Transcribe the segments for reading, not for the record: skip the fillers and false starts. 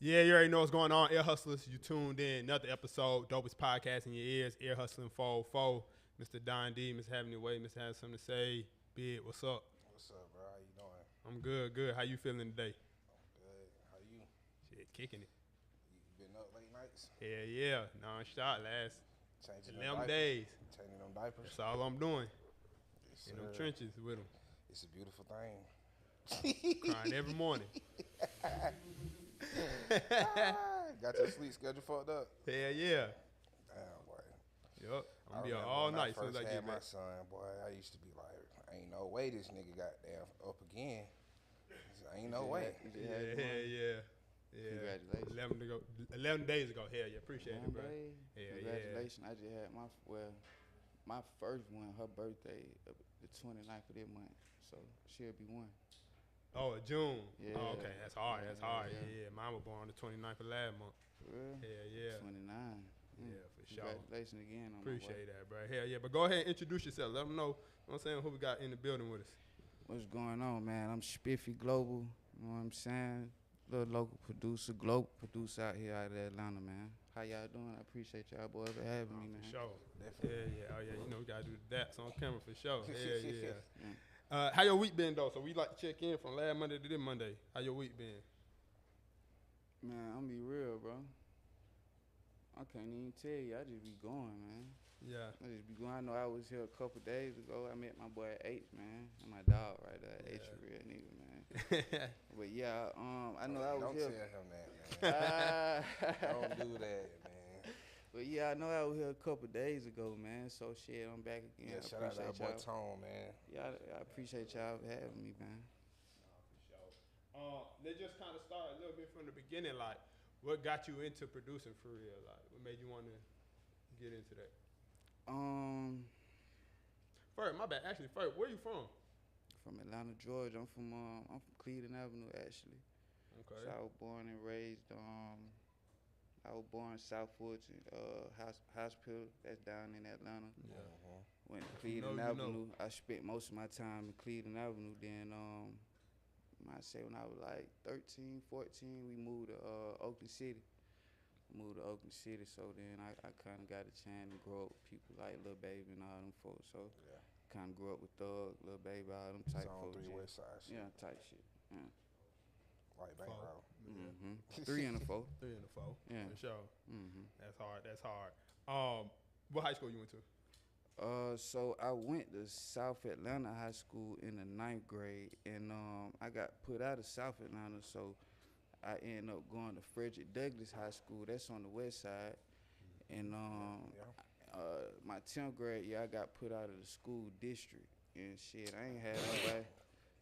Yeah, you already know what's going on. Ear Hustlers, you tuned in. Another episode, dopest podcast in your ears. Ear Hustling 404. Mr. Don D, Mr. Having Your Way, Mr. Having something to say. Big, what's up? What's up, bro? How you doing? I'm good, good. How you feeling today? I'm good. How you? Shit, kicking it. You been up late nights? Hell yeah, non-stop last Changing 11 them days. Changing them diapers? That's all I'm doing. Yes, In them sir. trenches with them. It's a beautiful thing. Crying every morning. Got your sleep schedule fucked up? Hell yeah. Damn, boy. Yup. I'm going to be up remember all when night as soon I as I first get had my back. son, boy, I used to be like, ain't no way this nigga got damn up again. Ain't no way. Yeah. Congratulations. 11 days ago. Hell yeah. Appreciate it, bro. Bombay, Yeah, congratulations. I just had my first one, her birthday, the 29th of this month. So she'll be one. Oh, June. Yeah. Oh, okay. That's hard. Yeah. Yeah. Mine was born on the 29th of last month. For real? Yeah. 29. Yeah, for sure. Congratulations again on Appreciate that, bro. Hell yeah. But go ahead and introduce yourself. Let them know, what I'm saying, who we got in the building with us. What's going on, man? I'm Spiffy Global. You know what I'm saying? Little local producer, global producer out here out of Atlanta, man. How y'all doing? I appreciate y'all boys for having me, man. For sure. Definitely. Yeah. Oh, yeah. You know, we got to do the daps on camera for sure. Hell yeah. Yeah. How your week been, though? So we like to check in from last Monday to this Monday. How your week been? Man, I'm be real, bro. I can't even tell you. I just be going, man. Yeah. I just be going. I know I was here a couple days ago. I met my boy H, man. And my dog right there. H, a real nigga, man. But yeah, I know I was Don't here. tell him that, man. Don't do that, man. But yeah, I know I was here a couple days ago, man. So shit, I'm back again. Yeah, shout out to that boy Tone, man. Yeah, I appreciate y'all for having me, man. For sure. Let's just kind of start a little bit from the beginning. Like, what got you into producing for real? Like, what made you want to get into that? First, my bad. Actually, first, where you from? From Atlanta, Georgia. I'm from Cleveland Avenue, actually. Okay. So I was born and raised. I was born in South Fulton, hospital that's down in Atlanta. Yeah. Went to Cleveland Avenue. I spent most of my time in Cleveland Avenue. Then, I say when I was like 13, 14, we moved to Oakland City. So then I kind of got a chance to grow up with people like Lil Baby and all them folks. So kind of grew up with Thug, Lil Baby, all them type Zone folks. 3 West Side shit. Yeah, type shit. Yeah. Like Bankroll. Mm-hmm. 3 and a 4. 3 and a 4. Yeah. For sure. Mm-hmm. That's hard. What high school you went to? So I went to South Atlanta High School in the 9th grade, and I got put out of South Atlanta, so I ended up going to Frederick Douglass High School. That's on the west side, and my 10th grade year I got put out of the school district, and shit, I ain't had nobody.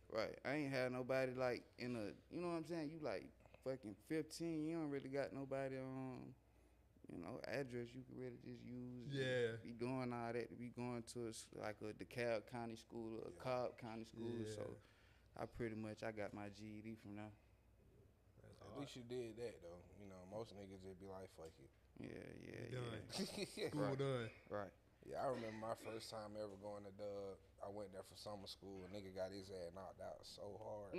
Right, I ain't had nobody like in a, you know what I'm saying? You like fucking 15, you don't really got nobody address you can really just use. Yeah. Be doing all that, to be going to like a DeKalb County school or a Cobb County school. Yeah. So I got my GED from there. At least you did that, though. You know, most niggas just be like, fuck it. Yeah. Done. School done. Right. Yeah, I remember my first time ever going to Dub. I went there for summer school. A nigga got his ass knocked out so hard.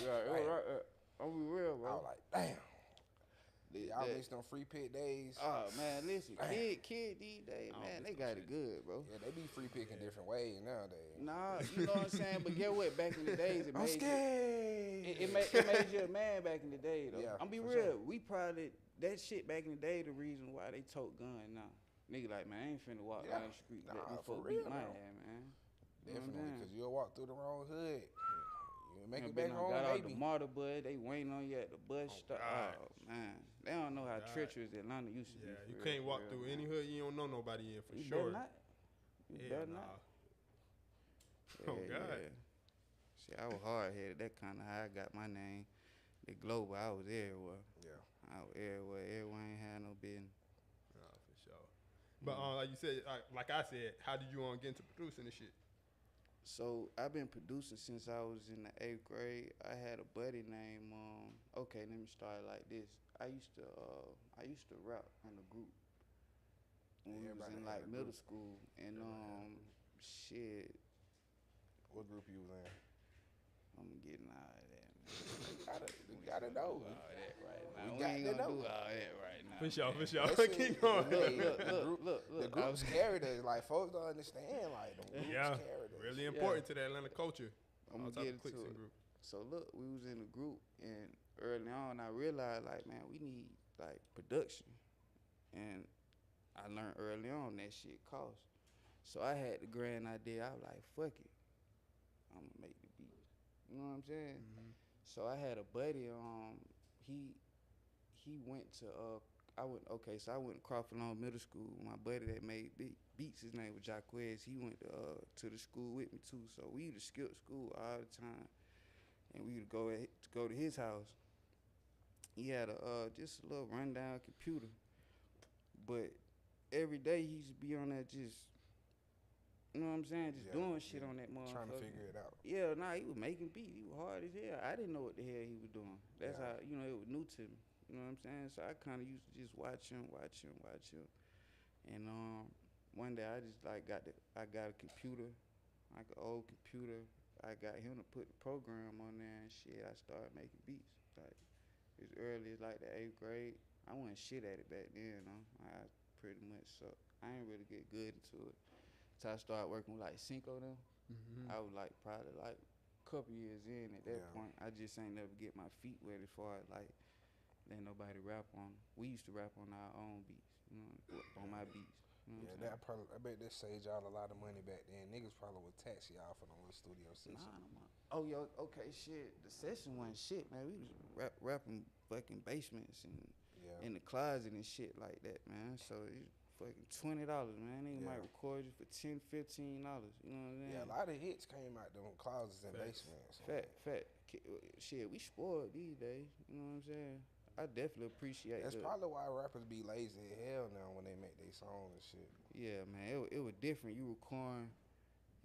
Right. I'll be real, bro. I was like, damn. Y'all miss them free pick days. Oh, man, listen. Kid these days, man, they got it good, bro. Yeah, they be free picking different ways nowadays. Nah, you know what I'm saying? But get what? Back in the days, I'm scared. It made you a man back in the day, though. Yeah, I'm be for real. sure. We probably, that shit back in the day, the reason why they tote gun now. Nigga like, man, I ain't finna walk down the street let them for folk real, beat my though. ass, man. Definitely, because you'll walk through the wrong hood. You make it Been back on, home, got out baby. the martyr bus, they waiting on you at the bus stop. God. Oh, man. They don't know how treacherous Atlanta used to be. Yeah, you for can't real, walk for through real, any man. hood you don't know nobody in for You sure. better not. You better not. Oh, God. See, I was hard-headed. That kind of how I got my name. The Global, I was everywhere. Yeah. I was everywhere. Everyone ain't had no business. Nah, for sure. But like you said, like I said, how did you get into producing this shit? So I've been producing since I was in the 8th grade. I had a buddy named okay, let me start like this. I used to rap in a group when we was in like middle school, and shit. What group you was in? I'm getting all of that, man. You gotta know. All that right now. We We got ain't to gonna know. do all that right now. For sure, man. for sure. That shit- Keep going. Look. The group's carried us. Like, folks don't understand. Like, the groups Yeah, carried us. really important to the Atlanta culture. I'm All gonna type get of cliques into and it. groups. So look, we was in a group, and early on, I realized like, man, we need like production, and I learned early on that shit costs. So I had the grand idea. I was like, fuck it, I'm gonna make the beat. You know what I'm saying? Mm-hmm. So I had a buddy. He went to I went to Crawford Long Middle School. My buddy that made beats, his name was Jaquez. He went to the school with me too. So we used to skip school all the time, and we would go to his house. He had just a little rundown computer, but every day he used to be on that just, you know what I'm saying, just doing shit on that motherfucker. Trying to figure it out. Yeah, nah, he was making beats. He was hard as hell. I didn't know what the hell he was doing. That's how, you know, it was new to me. You know what I'm saying? So I kind of used to just watch him. And one day I just I got a computer, like an old computer. I got him to put the program on there and shit. I started making beats like as early as like the 8th grade. I wasn't shit at it back then, you know. I pretty much sucked. I ain't really get good into it. So I started working with like Cinco them. Mm-hmm. I was like probably like a couple years in at that point. I just ain't never get my feet wet as far as like let nobody rap on. We used to rap on our own beats, you know, on my beats. You know Yeah, I bet that saved y'all a lot of money back then. Niggas probably would tax y'all for the little studio session. Oh, yo, okay, shit. The session wasn't shit, man. We was rapping fucking basements and in the closet and shit like that, man. So it's fucking $20, man. Nigga might record you for $10, $15. You know what I'm saying? Yeah, a lot of hits came out them closets and basements. Fact. Shit, we spoiled these days. You know what I'm saying? I definitely appreciate That's probably why rappers be lazy as hell now when they make their songs and shit. Yeah, man, it was different. You recording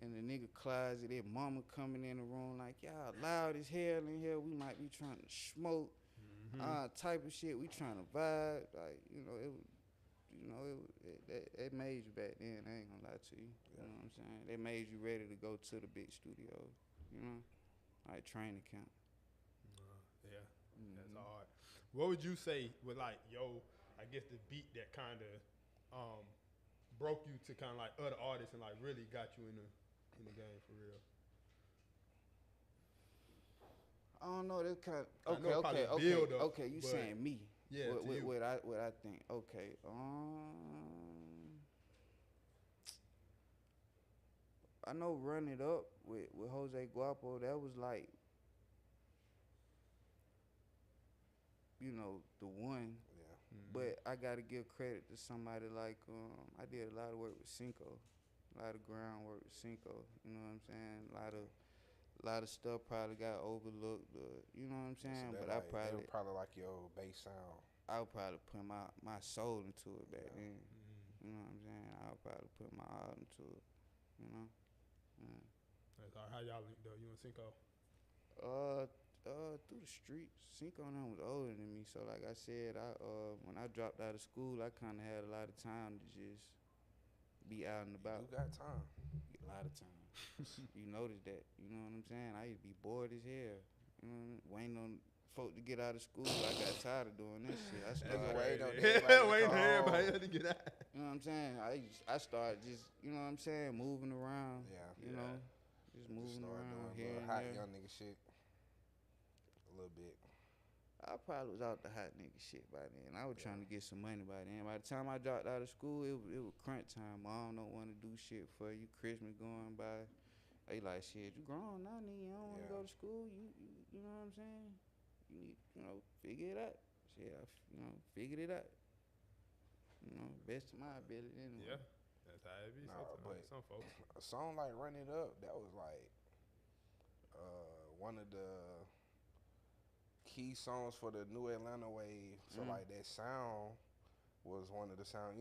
in the nigga closet, their mama coming in the room like, y'all loud as hell in here. We might be trying to smoke, type of shit. We trying to vibe, like, you know, it made you back then. I ain't gonna lie to you. You know what I'm saying? They made you ready to go to the big studios. You know, like training camp. That's hard. What would you say with like, I guess the beat that kind of broke you to kind of like other artists and like really got you in the game for real? I don't know. That kind of okay. You saying me? Yeah. What I think? Okay. I know Run It Up with Jose Guapo. That was like, you know, the one. Yeah. Mm-hmm. But I gotta give credit to somebody like I did a lot of work with Cinco, a lot of groundwork with Cinco. You know what I'm saying? A lot of stuff probably got overlooked. You know what I'm saying? So but like, I they were probably like your bass sound. I would probably put my soul into it back then. You know what I'm saying? I would probably put my all into it. You know? Yeah. That's all right. How y'all linked up? You and Cinco? Through the streets. Cinco and them was older than me, so like I said, when I dropped out of school, I kind of had a lot of time to just be out and about. You got time. A lot of time. You notice that. You know what I'm saying? I used to be bored as hell. You know, waiting on folk to get out of school. I got tired of doing this shit. I started waiting on everybody to get out. You know what I'm saying? I started just, you know what I'm saying, moving around. Yeah. You know, just moving around here and hot there. young nigga shit. A little bit. I probably was out the hot nigga shit by then. I was trying to get some money by then. By the time I dropped out of school, it was crunch time. Mom don't want to do shit for you. Christmas going by. They like, shit, you grown now, nigga. You don't want to go to school. You know what I'm saying? You need, figure it out. Shit, I figured it out. Best of my ability anyway. Yeah, that's how it be. But some folks. A song like Run It Up, that was like one of the key songs for the new Atlanta wave. So like that sound was one of the sound,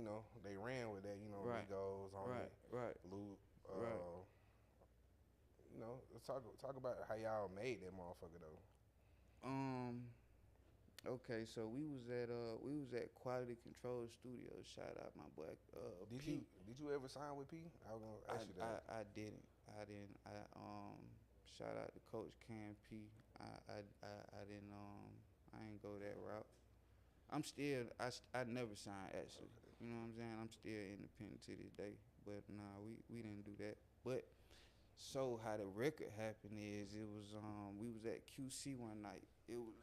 they ran with that, Migos on it. Right. Luke, right. Let's talk about how y'all made that motherfucker though. Okay, so we was at Quality Control Studios. Shout out my boy Did you ever sign with P? I was gonna ask you that. I didn't. shout out to Coach Cam P. I didn't I ain't go that route. I'm still I never signed actually. You know what I'm saying? I'm still independent to this day. But nah, we didn't do that. But so how the record happened is it was we was at QC one night. It was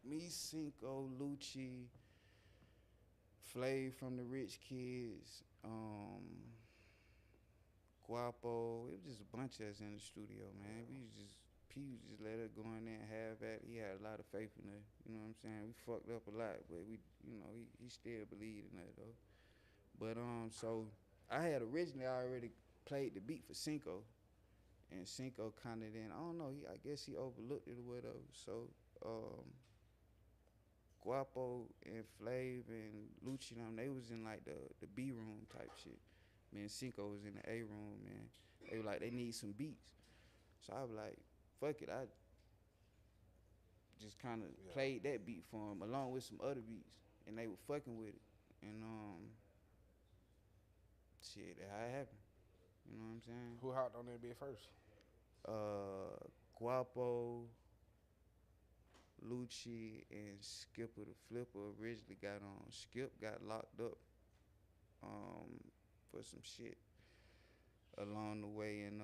me, Cinco, Lucci, Flav from the Rich Kids, Guapo. It was just a bunch of us in the studio, man. P was just let us go in there and have at it. He had a lot of faith in us. You know what I'm saying? We fucked up a lot, but he still believed in us though. But so I had originally already played the beat for Cinco, and Cinco kind of then I don't know. I guess he overlooked it or whatever. So Guapo and Flav and Lucci they was in like the B room type shit. Me and Cinco was in the A room, man. They were like they need some beats. So I was like, fuck it, I just kind of played that beat for them along with some other beats, and they were fucking with it. And shit, that how it happened. You know what I'm saying? Who hopped on that bit first? Guapo, Lucci, and Skipper the Flipper originally got on. Skip got locked up for some shit along the way, and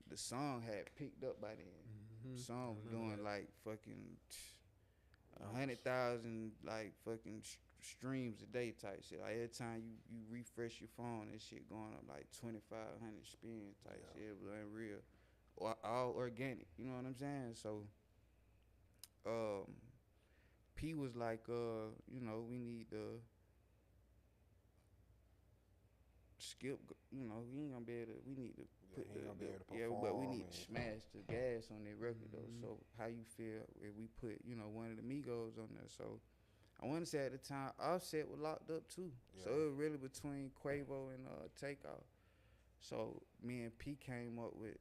the song had picked up by then. The song was doing like fucking 100,000 like fucking streams a day type shit. Like every time you refresh your phone, that shit going up like 2,500 spins type shit. It was unreal. All organic, you know what I'm saying? So P was like, we need to Skip, we ain't gonna be able to, we need to put but we need to smash the gas on that record though. So how you feel if we put, one of the Migos on there? So I want to say at the time, Offset was locked up too. Yeah. So it was really between Quavo and Takeoff. So me and P came up with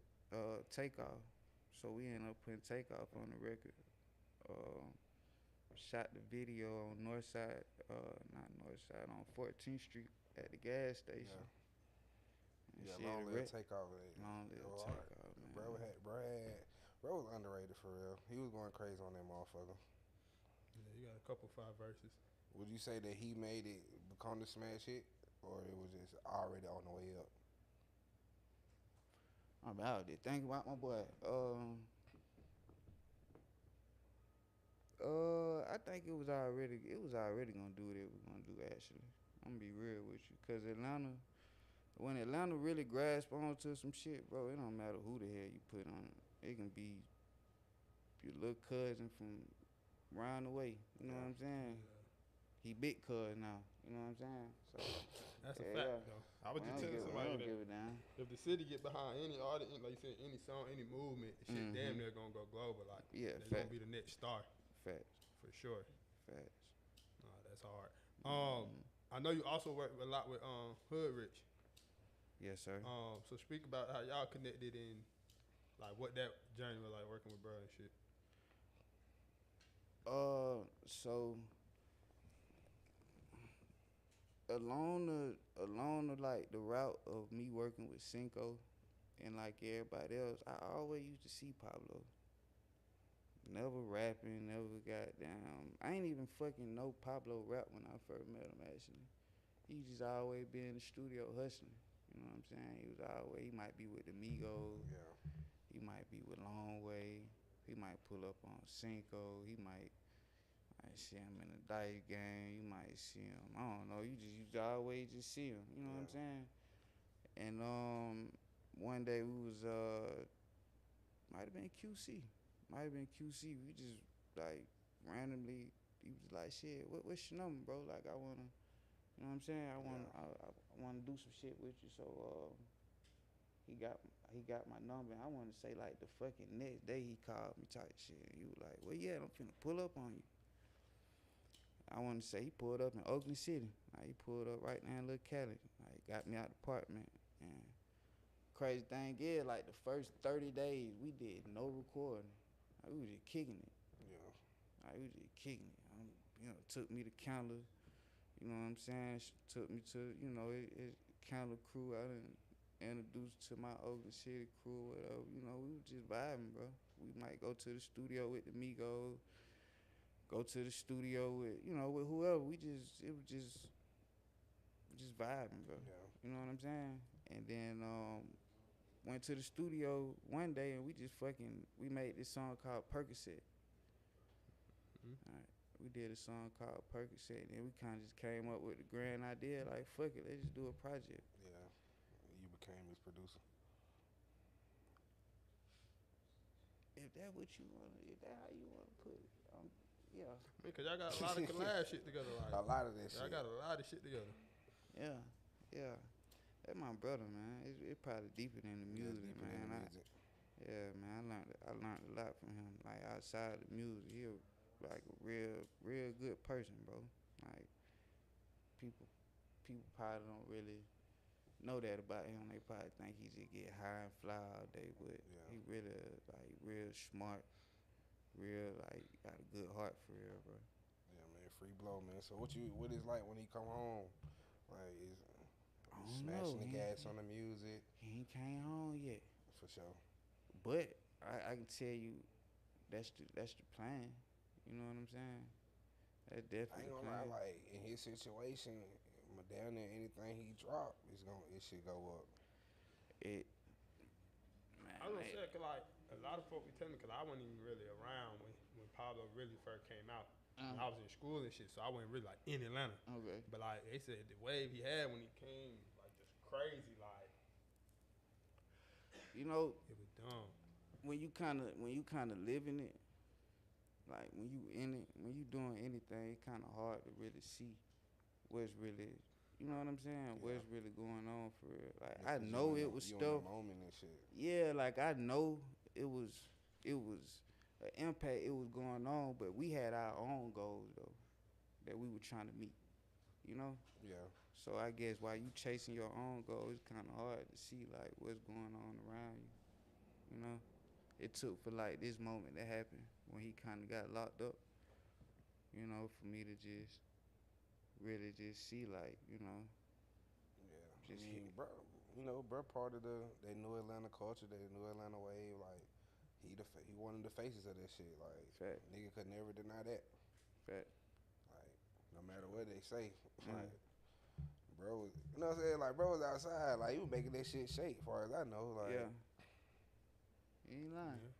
Takeoff. So we ended up putting Takeoff on the record. Shot the video on Northside, not Northside, on 14th Street at the gas station. Yeah, long live Takeoff. Long live Takeoff, man. Bro was underrated for real. He was going crazy on that motherfucker. Yeah, you got a couple 5 verses. Would you say that he made it become the smash hit, or it was just already on the way up? I'm out there. Think about my boy. I think it was already gonna do what it was gonna do. Actually, I'm gonna be real with you, cause when Atlanta really grasp onto some shit, bro, it don't matter who the hell you put on it. It can be your little cousin from round the way. You know what I'm saying? Yeah. He big cuz now. You know what I'm saying? So that's a fact, though. I was just telling somebody that if the city get behind any artist, like you said, any song, any movement, shit damn near gonna go global. Like, they're gonna be the next star. Facts. For sure. Facts. Nah, that's hard. I know you also work a lot with Hood Rich. Yes, sir. So speak about how y'all connected and like what that journey was like working with bro and shit. So along the like the route of me working with Cinco and like everybody else, I always used to see Pablo. Never rapping, never got down. I ain't even fucking know Pablo rap when I first met him actually. He just always been in the studio hustling. You know what I'm saying? He might be with the Migos. Yeah. He might be with Long Way. He might pull up on Cinco. He might see him in a dice game. You might see him. I don't know. You always just see him. You know what I'm saying? And one day we was might have been QC. We just like randomly. He was like, "Shit, what's your number, bro? Like, I wanna, you know what I'm saying? I wanna do some shit with you." So he got my number. And I wanna say like the fucking next day he called me type shit. And he was like, "Well, yeah, I'm finna pull up on you." I wanna say he pulled up in Oakland City. Like, he pulled up right now in Little Cali. Like, got me out the apartment. And crazy thing is, like the first 30 days we did no recording. Like, we was just kicking it. Yeah. Like, we was just kicking it. Took me to Counter. You know what I'm saying? Took me to, his Counter crew out in introduced to my Oakland City crew, whatever. You know, we was just vibing, bro. We might go to the studio with the Migos, go to the studio with, you know, with whoever. It was just vibing, bro. Yeah. You know what I'm saying? And then went to the studio one day and we made this song called Percocet. All right. We did a song called Percocet, and then we kind of just came up with the grand idea, like, fuck it, let's just do a project. Yeah. You became his producer. If that what you want, if that how you want to put it, yeah. Because y'all got a lot of collab shit together. Like, a lot of that shit. Y'all got a lot of shit together. Yeah. That's my brother, man. It's probably deeper than the music, man. Yeah, man. I learned a lot from him. Like, outside the music, he was like a real good person, bro. Like, people probably don't really know that about him. They probably think he just get high and fly all day, but he really like real smart, real like got a good heart for real, bro. Yeah, man, free blow, man. So what is like when he come home? Like is smashing the gas on the music? He ain't came home yet. For sure. But I can tell you that's the plan. You know what I'm saying? That's definitely. I ain't gonna lie, like in his situation, down there, anything he drop, it should go up. Man, I was gonna say, cause like a lot of folk be telling me, cause I wasn't even really around when Pablo really first came out. I was in school and shit, so I wasn't really like in Atlanta. Okay. But like they said, the wave he had when he came, like just crazy, like. You know. It was dumb. When you kind of living it, like when you in it, when you doing anything, it's kind of hard to really see what's really, you know what I'm saying? What's really going on for real. Like I know it was stuff. Moment and shit. Yeah, like I know it was an impact. It was going on, but we had our own goals though that we were trying to meet. You know? Yeah. So I guess while you chasing your own goals, it's kind of hard to see like what's going on around you. You know? It took for like this moment to happen when he kind of got locked up, you know, for me to just really just see like, you know. Yeah. I mean, bro, you know, bro, part of that new Atlanta culture, that new Atlanta wave, like he one of the faces of that shit. Like, Fact. Nigga could never deny that. Fact. Like, no matter what they say, like, bro, you know what I'm saying? Like, bro was outside, like he was making that shit shake, as far as I know. Like, yeah. You ain't lying. Yeah.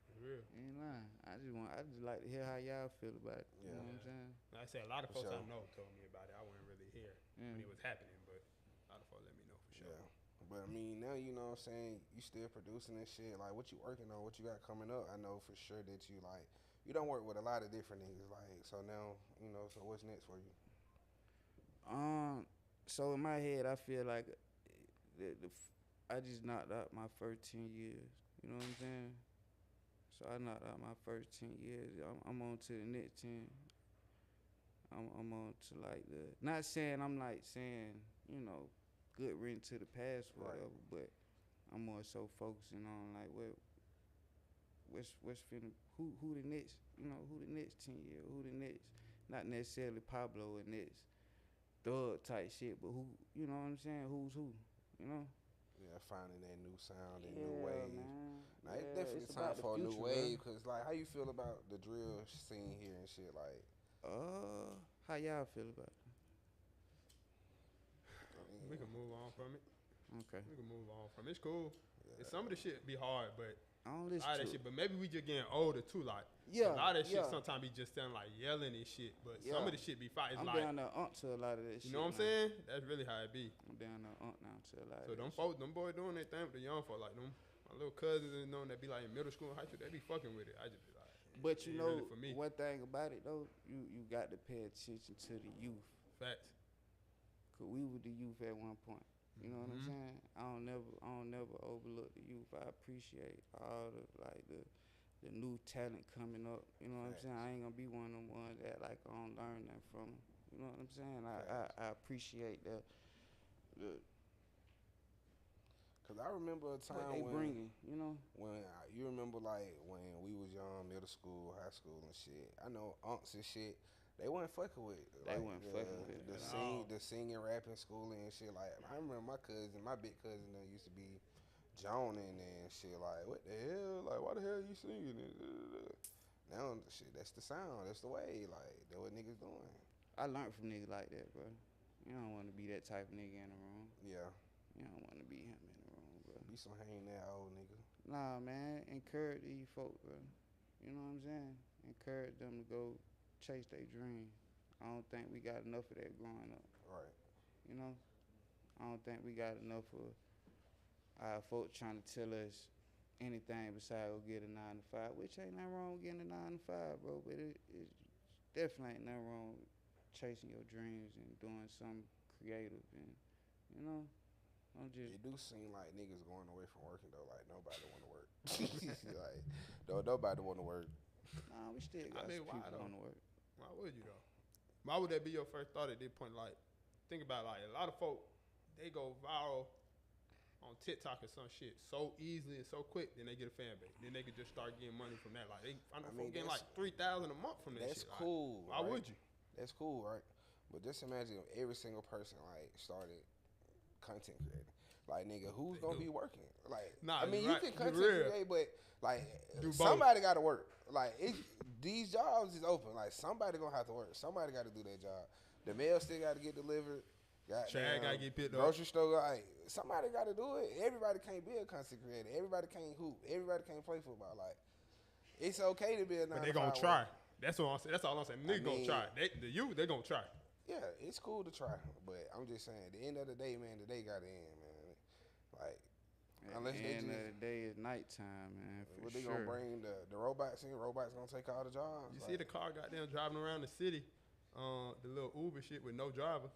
For real. You ain't lying. I just like to hear how y'all feel about it. Yeah. You know what I'm saying? Like I said, a lot of folks sure. I know told me about it. I wasn't really here when it was happening, but a lot of folks let me know for sure. Yeah. But I mean, now you know what I'm saying, you still producing this shit. Like, what you working on, what you got coming up, I know for sure that you like, you don't work with a lot of different niggas. Like, so now, you know, so what's next for you? So in my head, I feel like I just knocked out my first 10 years. You know what I'm saying? So I knocked out my first 10 years. I'm on to the next 10. I'm on to like not saying I'm like saying, you know, good riddance to the past or whatever, but I'm more so focusing on like what's finna, who the next, you know, who the next 10 years, who the next, not necessarily Pablo and next thug type shit, but who, you know what I'm saying, who's who, you know? Yeah, finding that new sound, that new wave. Man. Now, it's definitely it's time about for a the new future, wave, because, like, how you feel about the drill scene here and shit? Like, how y'all feel about it? We can move on from it. Okay. We can move on from it. It's cool. Yeah. Some of the shit be hard, but I don't listen a lot of to that it. shit. But maybe we just getting older too. Like, Yeah, a lot of that shit yeah. sometimes be just sound like yelling and shit. But Yeah. some of the shit be fighting. I'm Like, down there to a lot of that shit. you know what I'm now. saying? That's really how it be. I'm down there now to a lot So of them that folks, them boys doing their thing with the young folk. Like them, my little cousins and them that be like in middle school and high school, they be fucking with it. I just be like, But you it ain't know, really for me. one thing about it though, you got to pay attention to the youth. Facts. Cause we were the youth at one point. You know what I'm saying? I don't never overlook the youth. I appreciate all the new talent coming up. You know what I'm saying? I ain't gonna be one of them ones that like I don't learn that from them. You know what I'm saying? I appreciate the because I remember a time what they when bringing. You know? you remember like when we was young, middle school, high school and shit. I know unks and shit. they wasn't fucking with. They wasn't fucking with the it at sing, all. the singing, rapping, schooling and shit. Like I remember my big cousin that used to be joning and shit. Like what the hell? Like why the hell you singing it? Now shit, that's the sound. That's the way. Like that's what niggas doing. I learned from niggas like that, bro. You don't want to be that type of nigga in the room. Yeah. You don't want to be him in the room, bro. Be some hang that old nigga. Nah, man. Encourage these folk, bro. You know what I'm saying? Encourage them to go chase their dream. I don't think we got enough of that growing up. Right. You know? I don't think we got enough of our folks trying to tell us anything besides go get a 9 to 5, which ain't nothing wrong with getting a 9 to 5, bro. But it definitely ain't nothing wrong with chasing your dreams and doing something creative. And, you know, I'm just. It do seem like niggas going away from working though. Like nobody want to work. Like nobody want to work. Nah, we still got some why people though? on the work. Why would you though? Why would that be your first thought at this point? Like, think about like a lot of folk, they go viral on TikTok or some shit so easily and so quick, then they get a fan base. Then they could just start getting money from that. Like, I know folk getting like $3,000 a month from that that's shit. That's cool. Like, why would you? That's cool, right? But just imagine if every single person like started content creating. Like nigga, who's gonna be working? Like, nah, I mean, you can content create, but like somebody got to work. Like these jobs is open. Like somebody gonna have to work. Somebody got to do their job. The mail still got to get delivered. Chad got to get picked up. Grocery store, like somebody got to do it. Everybody can't be a content creator. Everybody can't hoop. Everybody can't play football. Like it's okay to be a 9 to 5. But they gonna try. That's what I'm saying. That's all I'm saying. Niggas gonna try. They gonna try. Yeah, it's cool to try, but I'm just saying, at the end of the day, man, the day got to end, man. Like, unless at the end of the day is nighttime, man. What they gonna bring the robots in? Robots gonna take all the jobs. You see the car goddamn driving around the city, the little Uber shit with no driver.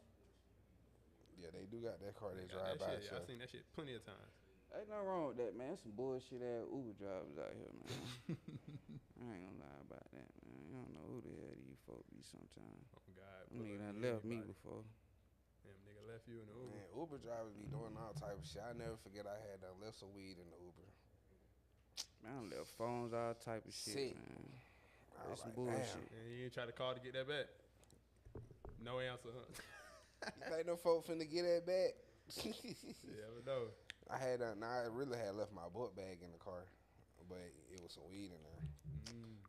Yeah, they do got that car they that drive by. shit. Yeah, I seen that shit plenty of times. Ain't nothing wrong with that, man. Some bullshit ass Uber drivers out here, man. I ain't gonna lie about that, man. You don't know who the hell these folk be sometimes. Oh God, Nigga done left me before. Damn, nigga left you in the Uber. Man, Uber drivers be doing all type of shit. I never forget I had left some weed in the Uber. Man, I done left phones, all type of shit, Sick. man. I was That's some like, bullshit. And you ain't try to call to get that back. No answer, huh? You think them folk finna get that back? Yeah, but no. I really had left my book bag in the car, but it was some weed in there.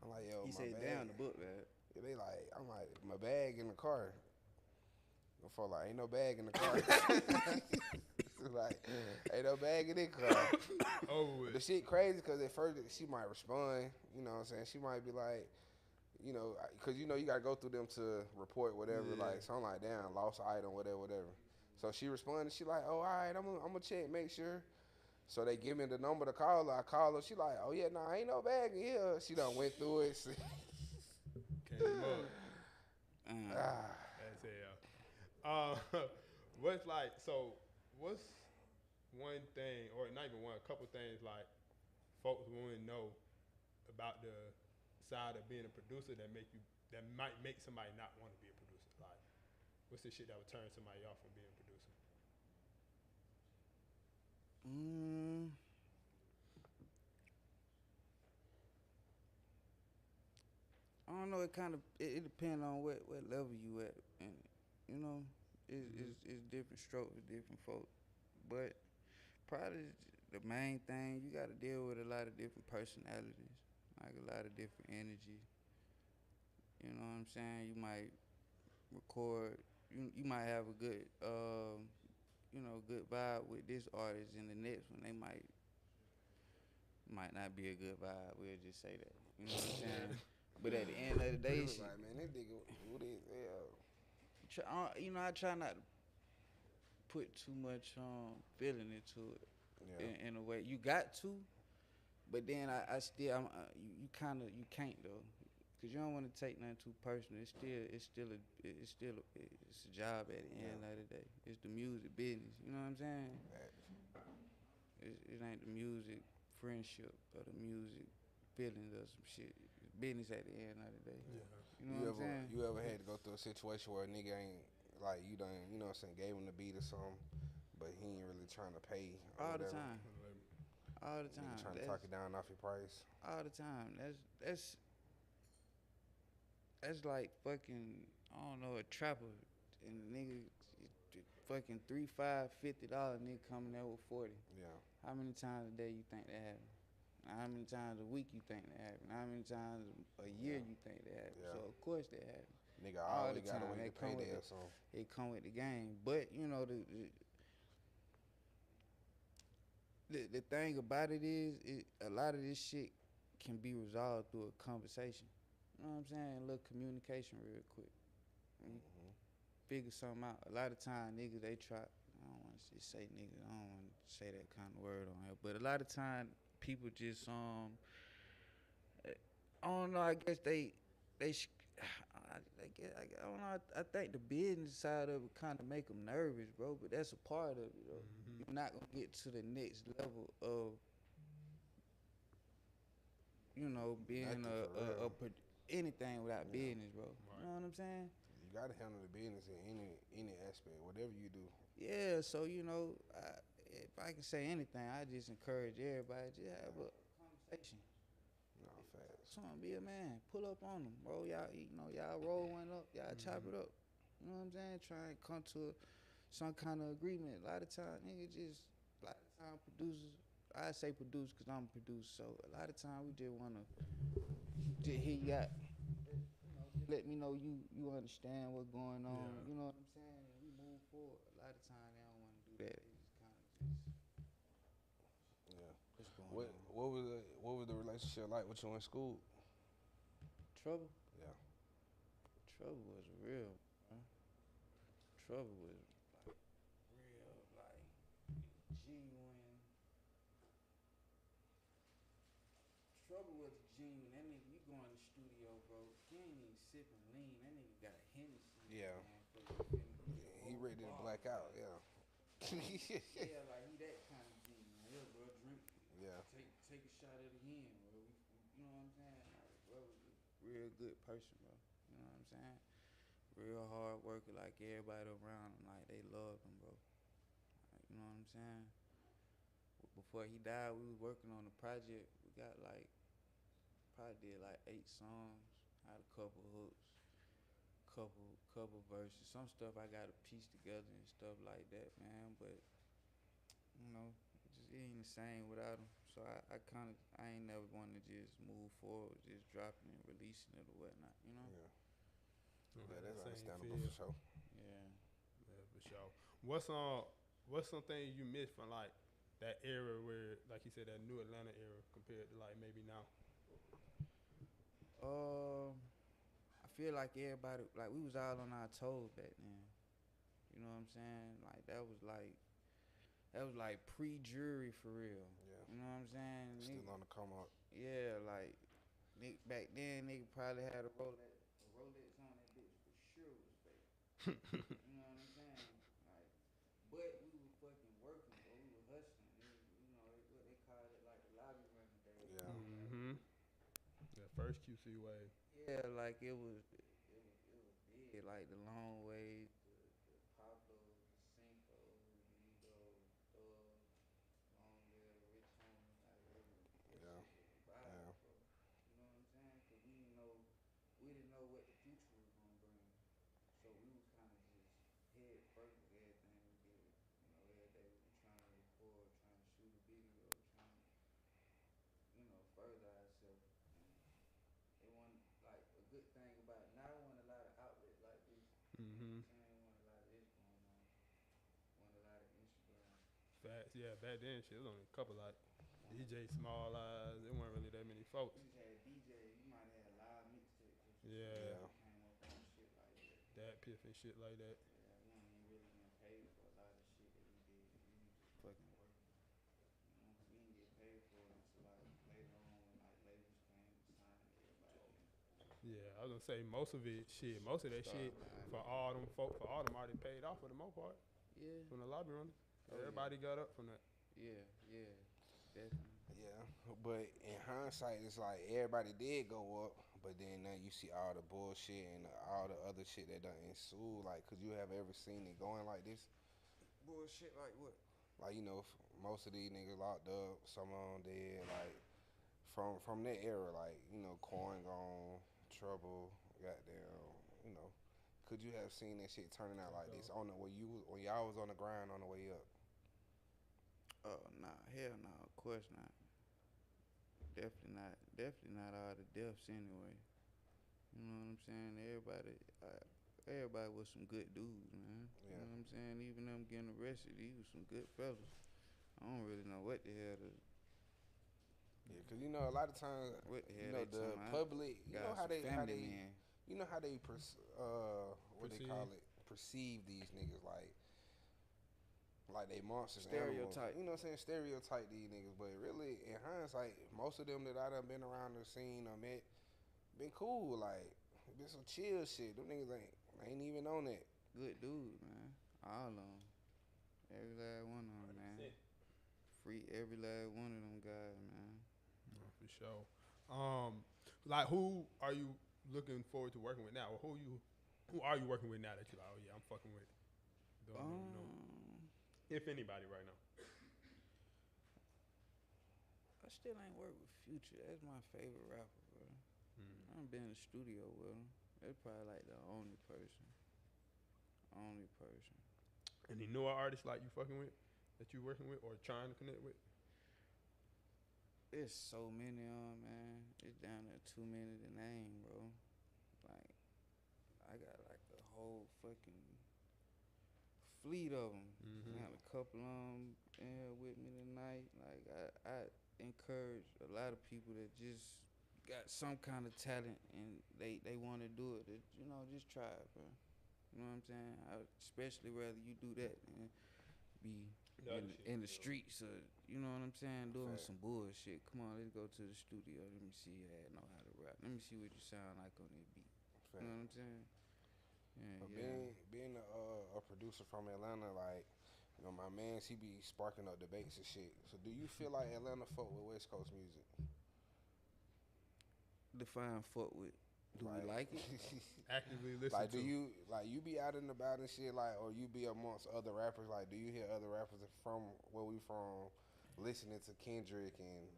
I'm like, yo, He my said bag. down the book, man. Yeah, I'm like, my bag in the car. Before like, ain't no bag in the car. Like, ain't no bag in the car. Oh, The shit crazy because at first she might respond. You know what I'm saying? She might be like, you know, because you know you gotta go through them to report whatever. Yeah. Like, so I'm like, damn, lost item, whatever. So she responded. She like, oh, all right, I'm gonna check, make sure. So they give me the number to call her. I call her. She like, oh yeah, nah, ain't no bag in here. She done went through it. came up. That's it. What's like? So, what's one thing, or not even one, a couple things like folks want to know about the side of being a producer that might make somebody not want to be a producer? Like, what's the shit that would turn somebody off from being a producer? I don't know. It kind of it depends on what level you at, and you know, it's different strokes for different folks. But probably the main thing, you got to deal with a lot of different personalities, like a lot of different energy. You know what I'm saying? You might record. You might have a good good vibe with this artist, and the next one they might not be a good vibe. We'll just say that. You know what I'm saying? But at the end of the day, like, man, this nigga, who this? I try not to put too much feeling into it. Yeah. In a way, you got to, but then I still you can't though, because you don't want to take nothing too personal. It's a job at the end of the day. It's the music business. You know what I'm saying? It ain't the music friendship or the music feelings or some shit. It's business at the end of the day. Yeah. You know what I'm saying? You ever had to go through a situation where a nigga ain't like you done, you know what I'm saying, gave him the beat or something, but he ain't really trying to pay or All the whatever? time. All the time. Nigga trying to talk it down off your price. All the time. that's like fucking, I don't know, a trapper and the nigga fucking $3, $5, $50 nigga coming there with 40. Yeah. How many times a day you think that happen? How many times a week you think that happen? How many times a year you think that happen? Yeah. So of course that happen. Nigga All always the gotta time. wait to payday or something. It come with the game. But you know the thing about it is a lot of this shit can be resolved through a conversation. You know what I'm saying? A little communication real quick. Mm-hmm. Figure something out. A lot of time niggas they try. I don't want to just say niggas. I don't want to say that kind of word on here. But a lot of time people just I don't know. I guess I don't know. I think the business side of it kind of make them nervous, bro. But that's a part of it, though. Mm-hmm. You're not gonna get to the next level of, you know, being anything without business, bro. Right. You know what I'm saying? You gotta handle the business in any aspect, whatever you do. Yeah. So you know, if I can say anything, I just encourage everybody to have a conversation. No, facts. Son, be a man. Pull up on them, bro. Y'all, y'all roll one up. Y'all chop it up. You know what I'm saying? Try and come to some kind of agreement. A lot of time, producers. I say produce because I'm a producer. So a lot of time we just wanna just hear you out. Let me know you understand what's going on. Yeah. You know what I'm saying? And we move forward. A lot of time they don't want to do that. They just kind of Yeah. what's going on. What was the relationship like with you in school? Trouble? Yeah. Trouble was real, bro. Trouble was like real, like genuine. Trouble was genuine. That nigga, you go in the studio, bro. You ain't even sipping lean. That nigga got a Hennessy. Yeah. Man, He ready to black out. Yeah. Yeah, like he that kind of genuine. Yeah, bro, drink. Yeah. Take a shot at it again, bro. You know what I'm saying? Like, bro was a real good person, bro. You know what I'm saying? Real hard worker, like everybody around him, like they loved him, bro. Like, you know what I'm saying? Before he died, we was working on the project. We got like, probably did like 8 songs, had a couple hooks, couple verses. Some stuff I got to piece together and stuff like that, man. But you know, it ain't the same without him. So I ain't never wanted to just move forward, just dropping and releasing it or whatnot, you know? Yeah. Okay, That's same understandable feel. for sure. Yeah. Yeah, for sure. What's something you miss from like that era where, like you said, that new Atlanta era compared to like maybe now? I feel like everybody, like we was all on our toes back then. You know what I'm saying? Like that was like pre-jury for real. Yeah. You know what I'm saying? Still on the come up. Yeah, like back then nigga probably had a Rolex on that bitch for sure was fake. You know what I'm saying? Like, but we were fucking working, bro. We were hustling. You know what they call it, like the lobby running days. Yeah. Mm-hmm. That first QC wave. Yeah, like it was big. Like the long ways, the Pablos, the Cincos, the Egos, Thugs, Long Live, Rich Homie, like that shit Yeah. was a vibe, Yeah. bro. You know what I'm saying? Cause we didn't know what the future was gonna bring. So we was kind of just head first with everything we did. You know, every day we were trying to record, trying to shoot a video, trying to, further ourselves. It wasn't like a good thing about it. Now I want a lot of outlets like this. Mm-hmm. You know what I'm saying? Want a lot of this going on. Want a lot of Instagram. Facts. Yeah, back then shit, it was only a couple like DJ Small Eyes. There weren't really that many folks. You just had DJ. You might have had live mixtapes. Yeah. Yeah. Came up on shit like that. That piff and shit like that. Yeah, we ain't even really getting paid for a lot of shit that we did. We was just fucking working. You know, we didn't get paid for it until like later on when like labels came to sign everybody. Yeah, I was gonna say most of that shit for all them already paid off for the most part Yeah. from the lobby runners. Oh, Everybody got up from that. Yeah, definitely. Yeah, but in hindsight, it's like everybody did go up, but then now you see all the bullshit and all the other shit that done ensue. Like, could you have ever seen it going like this? Bullshit like what? Like, most of these niggas locked up, some of them dead. Like, from that era, like, Coin gone, Trouble, goddamn, you know, could you have seen that shit turning out like this on the when y'all was on the grind on the way up? Oh nah, hell no, of course not. Definitely not all the deaths anyway. You know what I'm saying? Everybody was some good dudes, man. You Yeah. know what I'm saying? Even them getting arrested, these was some good fellas. I don't really know what the hell Yeah, cause you know a lot of times, what the you hell know they the talking about. public, you know Got how some they family men. you know how they what they call it, perceive these niggas like they monsters, animals. Stereotype. You know what I'm saying? Stereotype these niggas, but really in hindsight, most of them that I done been around the scene or met been cool. Like been some chill shit. Them niggas ain't even on that. Good dudes, man. All of them. Every last one of them, man. Free every last one of them guys, man. No, for sure. Like who are you looking forward to working with now, or who are you working with now that you're like, oh yeah, I'm fucking with? Don't know. If anybody right now. I still ain't worked with Future. That's my favorite rapper, bro. I done been in the studio with him. That's probably like the only person. Any newer artists like you fucking with that you working with or trying to connect with? There's so many of them, man. It's down there too many to name, bro. Like, I got like a whole fucking fleet of them. Got a couple of them in here with me tonight. Like, I encourage a lot of people that just got some kind of talent and they want to do it. You know, just try it, bro. You know what I'm saying? I especially rather you do that than be in the streets or, you know what I'm saying, doing some bullshit. Come on, let's go to the studio. Let me see you know how to rap. Let me see what you sound like on that beat. You know what I'm saying? Yeah, Being a producer from Atlanta, like, you know, my mans, he be sparking up debates and shit. So do you feel like Atlanta fuck with West Coast music? Define fuck with. Do we like it? Actively listen like, to. you be out and about and shit, like, or you be amongst other rappers? Like, do you hear other rappers from where we from listening to Kendrick and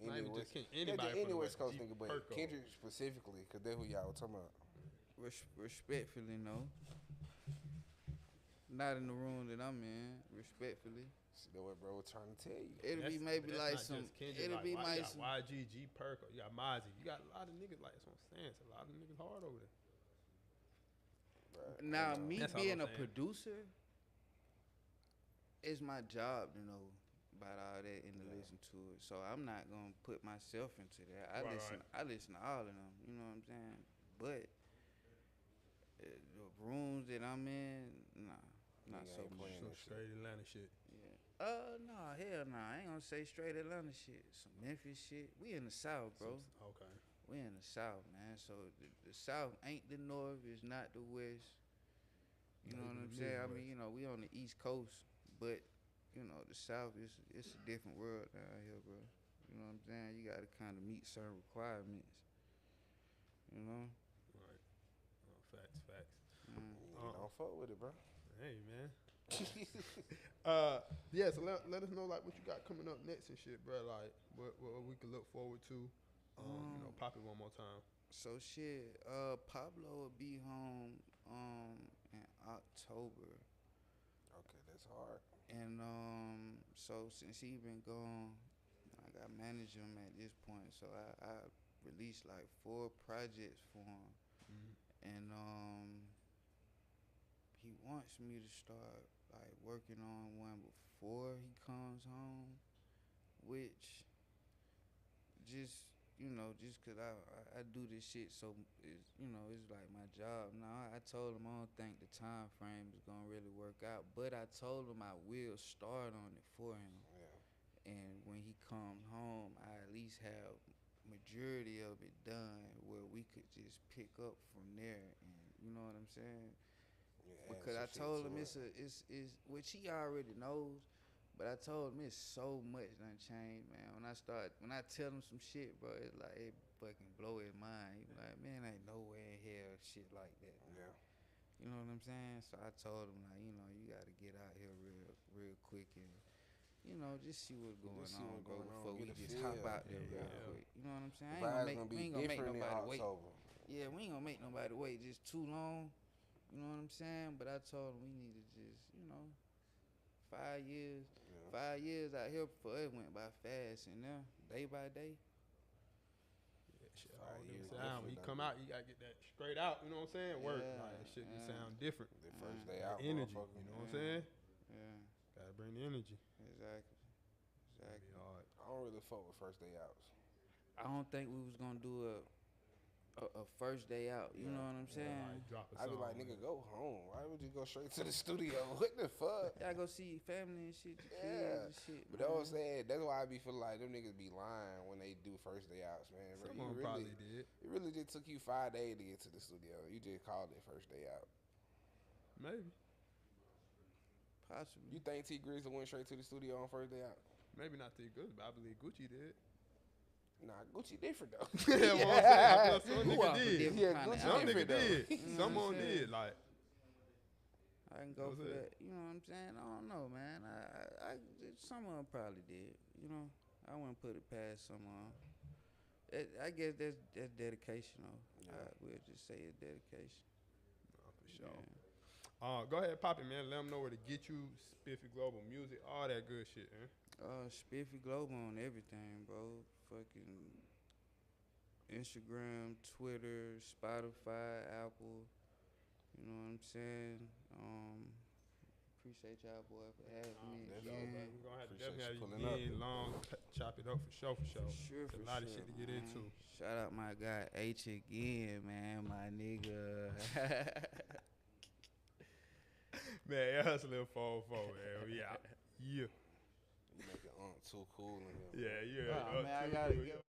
Not even just anybody any from the West Coast G nigga, but Perko. Kendrick specifically, because that's who y'all was talking about. Respectfully, no. Not in the room that I'm in. Respectfully. See, that's what bro was trying to tell you. It'll be maybe like some. It'll be like like some. YG, G Perko, you got Mozzie, you got a lot of niggas like that's what I'm saying. It's a lot of niggas hard over there. Right. Now, me That's all being I'm a saying. producer, it's my job to know about all that and to listen to it. So I'm not gonna put myself into that. I listen to all of them. You know what I'm saying? But the rooms that I'm in, not so much. Some straight Atlanta shit. Yeah. No, hell no. I ain't gonna say straight Atlanta shit. Some Memphis shit. We in the South, bro. Okay. We in the South, man. So the South ain't the North. It's not the West. You know what I'm saying? I mean, you know, we on the East Coast, but you know, the South it's a different world down here, bro. You know what I'm saying? You gotta kind of meet certain requirements. You know? Right. Facts. Don't fuck with it, bro. Hey, man. Yeah, so let us know like what you got coming up next and shit, bro. Like what we can look forward to. You know, pop it one more time. So shit, Pablo will be home in October. Okay, that's hard. And so since he been gone, I got manage him at this point. So I released like 4 projects for him. And he wants me to start like working on one before he comes home, which just cause I do this shit, so it's, it's like my job now. I told him I don't think the time frame is gonna really work out, but I told him I will start on it for him. Yeah. And when he comes home, I at least have majority of it done where we could just pick up from there, and you know what I'm saying? Yeah, Because I told him it's which he already knows. But I told him it's so much done changed, man. When I tell him some shit, bro, it's like it fucking blow his mind. He like, man, ain't nowhere in hell shit like that. Yeah. You know what I'm saying? So I told him like, you gotta get out here real quick and, just see what's going on, bro, before we just hop out there real quick. You know what I'm saying? The vibe's gonna be different in October. yeah, we ain't gonna make nobody wait just too long. You know what I'm saying? But I told him we need to just, 5 years. Yeah. 5 years out here for us went by fast, and now day by day. Yeah, shit, 5 all them years sound. When you different, come out, you gotta get that straight out. You know what I'm saying? Work. Yeah, Like, shit just yeah. sound different. The first day That out, energy. motherfucker. You know what I'm saying? Yeah, Gotta bring the energy. exactly. That'd be hard. I don't really fuck with first day outs. I don't think we was gonna do a first day out. You Yeah. know what I'm saying? Like, drop a I be song, like, nigga, man. go home. Why would you go straight to the studio? What the fuck? Yeah, go see family and shit, your Yeah. kids and shit. But that's what I'm saying. That's why I be feeling like them niggas be lying when they do first day outs, man. Bro, Some you of them really, probably did. it really just took you 5 days to get to the studio. You just called it first day out. Maybe. Possibly. You think T Grizzly went straight to the studio on first day out? Maybe not too good, but I believe Gucci did. Nah, Gucci different though. Yeah, what I'm saying. I feel some Who nigga off a did. different Yeah, kinda Gucci Some album. nigga different, though. did. You know Some what on I'm saying? did. Like, I can go What's for that? that. You know what I'm saying? I don't know, man. Some of them probably did. You know, I wouldn't put it past some of them. I guess that's dedication, though. Yeah. We'll just say it's dedication. for sure. Yeah. Go ahead, pop it, man. Let them know where to get you. Spiffy Global Music, all that good shit, man. Spiffy Global on everything, bro. Fucking Instagram, Twitter, Spotify, Apple. You know what I'm saying? Appreciate y'all, boy, for having me that's So, again. man, we're gonna have to Appreciate definitely you have pulling you up. again. Long, chop it up for sure, for sure. Sure, It's for a lot of sure, shit to get man. into. Shout out my guy H again, man, my nigga. Man, hustling 404, man. We out. Yeah. You make it too cool in here. Yeah, yeah. Oh, man, I gotta get